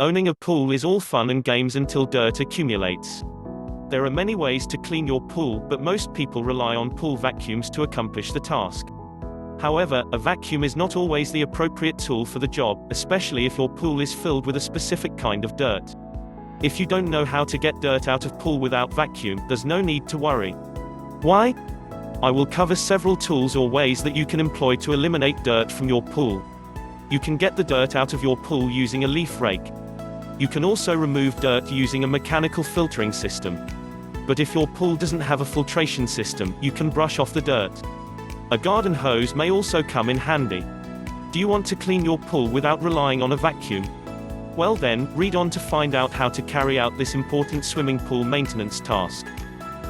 Owning a pool is all fun and games until dirt accumulates. There are many ways to clean your pool, but most people rely on pool vacuums to accomplish the task. However, a vacuum is not always the appropriate tool for the job, especially if your pool is filled with a specific kind of dirt. If you don't know how to get dirt out of pool without vacuum, there's no need to worry. Why? I will cover several tools or ways that you can employ to eliminate dirt from your pool. You can get the dirt out of your pool using a leaf rake. You can also remove dirt using a mechanical filtering system. But if your pool doesn't have a filtration system, you can brush off the dirt. A garden hose may also come in handy. Do you want to clean your pool without relying on a vacuum? Well then, read on to find out how to carry out this important swimming pool maintenance task.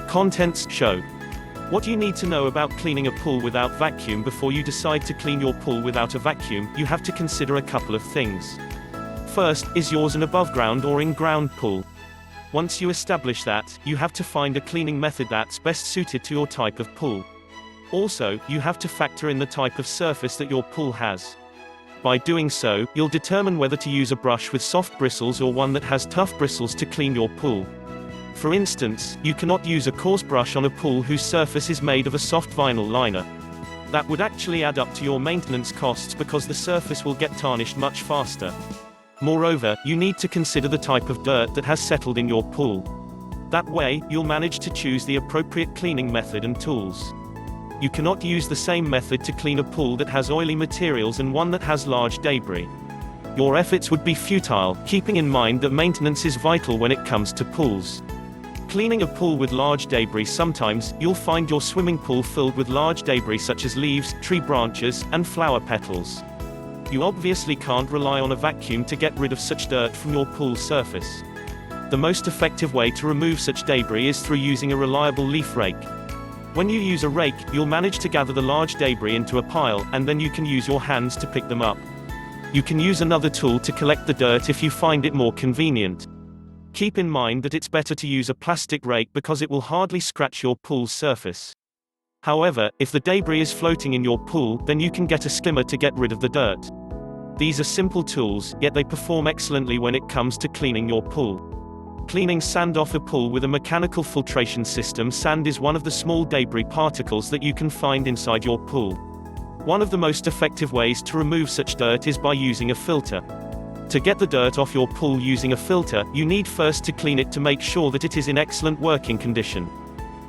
Contents show. What you need to know about cleaning a pool without vacuum. Before you decide to clean your pool without a vacuum, you have to consider a couple of things. First, is yours an above-ground or in-ground pool? Once you establish that, you have to find a cleaning method that's best suited to your type of pool. Also, you have to factor in the type of surface that your pool has. By doing so, you'll determine whether to use a brush with soft bristles or one that has tough bristles to clean your pool. For instance, you cannot use a coarse brush on a pool whose surface is made of a soft vinyl liner. That would actually add up to your maintenance costs because the surface will get tarnished much faster. Moreover, you need to consider the type of dirt that has settled in your pool. That way, you'll manage to choose the appropriate cleaning method and tools. You cannot use the same method to clean a pool that has oily materials and one that has large debris. Your efforts would be futile, keeping in mind that maintenance is vital when it comes to pools. Cleaning a pool with large debris. Sometimes, you'll find your swimming pool filled with large debris such as leaves, tree branches, and flower petals. You obviously can't rely on a vacuum to get rid of such dirt from your pool surface. The most effective way to remove such debris is through using a reliable leaf rake. When you use a rake, you'll manage to gather the large debris into a pile, and then you can use your hands to pick them up. You can use another tool to collect the dirt if you find it more convenient. Keep in mind that it's better to use a plastic rake because it will hardly scratch your pool's surface. However, if the debris is floating in your pool, then you can get a skimmer to get rid of the dirt. These are simple tools, yet they perform excellently when it comes to cleaning your pool. Cleaning sand off a pool with a mechanical filtration system. Sand is one of the small debris particles that you can find inside your pool. One of the most effective ways to remove such dirt is by using a filter. To get the dirt off your pool using a filter, you need first to clean it to make sure that it is in excellent working condition.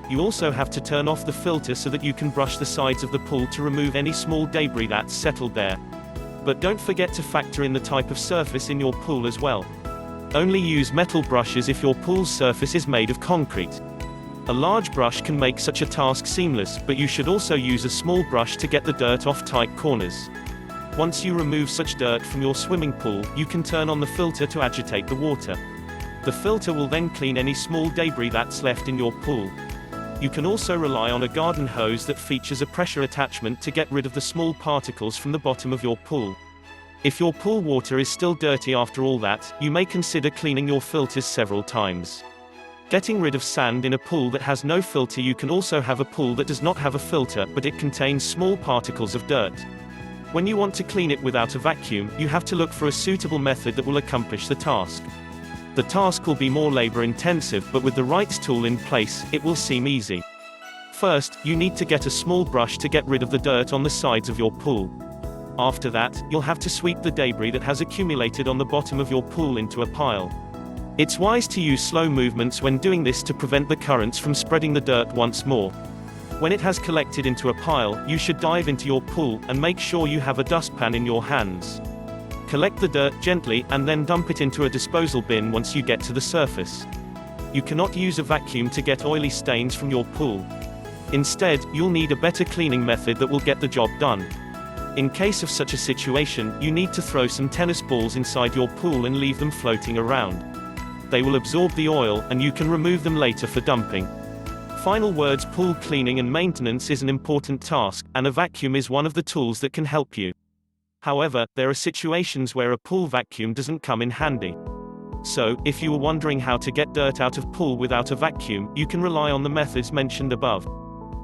You also have to turn off the filter so that you can brush the sides of the pool to remove any small debris that's settled there. But don't forget to factor in the type of surface in your pool as well. Only use metal brushes if your pool's surface is made of concrete. A large brush can make such a task seamless, but you should also use a small brush to get the dirt off tight corners. Once you remove such dirt from your swimming pool, you can turn on the filter to agitate the water. The filter will then clean any small debris that's left in your pool. You can also rely on a garden hose that features a pressure attachment to get rid of the small particles from the bottom of your pool. If your pool water is still dirty after all that, you may consider cleaning your filters several times. Getting rid of sand in a pool that has no filter. You can also have a pool that does not have a filter, but it contains small particles of dirt. When you want to clean it without a vacuum, you have to look for a suitable method that will accomplish the task. The task will be more labor-intensive, but with the right tool in place, it will seem easy. First, you need to get a small brush to get rid of the dirt on the sides of your pool. After that, you'll have to sweep the debris that has accumulated on the bottom of your pool into a pile. It's wise to use slow movements when doing this to prevent the currents from spreading the dirt once more. When it has collected into a pile, you should dive into your pool, and make sure you have a dustpan in your hands. Collect the dirt gently, and then dump it into a disposal bin once you get to the surface. You cannot use a vacuum to get oily stains from your pool. Instead, you'll need a better cleaning method that will get the job done. In case of such a situation, you need to throw some tennis balls inside your pool and leave them floating around. They will absorb the oil, and you can remove them later for dumping. Final words: pool cleaning and maintenance is an important task, and a vacuum is one of the tools that can help you. However, there are situations where a pool vacuum doesn't come in handy. So, if you were wondering how to get dirt out of pool without a vacuum, you can rely on the methods mentioned above.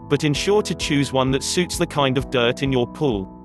But ensure to choose one that suits the kind of dirt in your pool.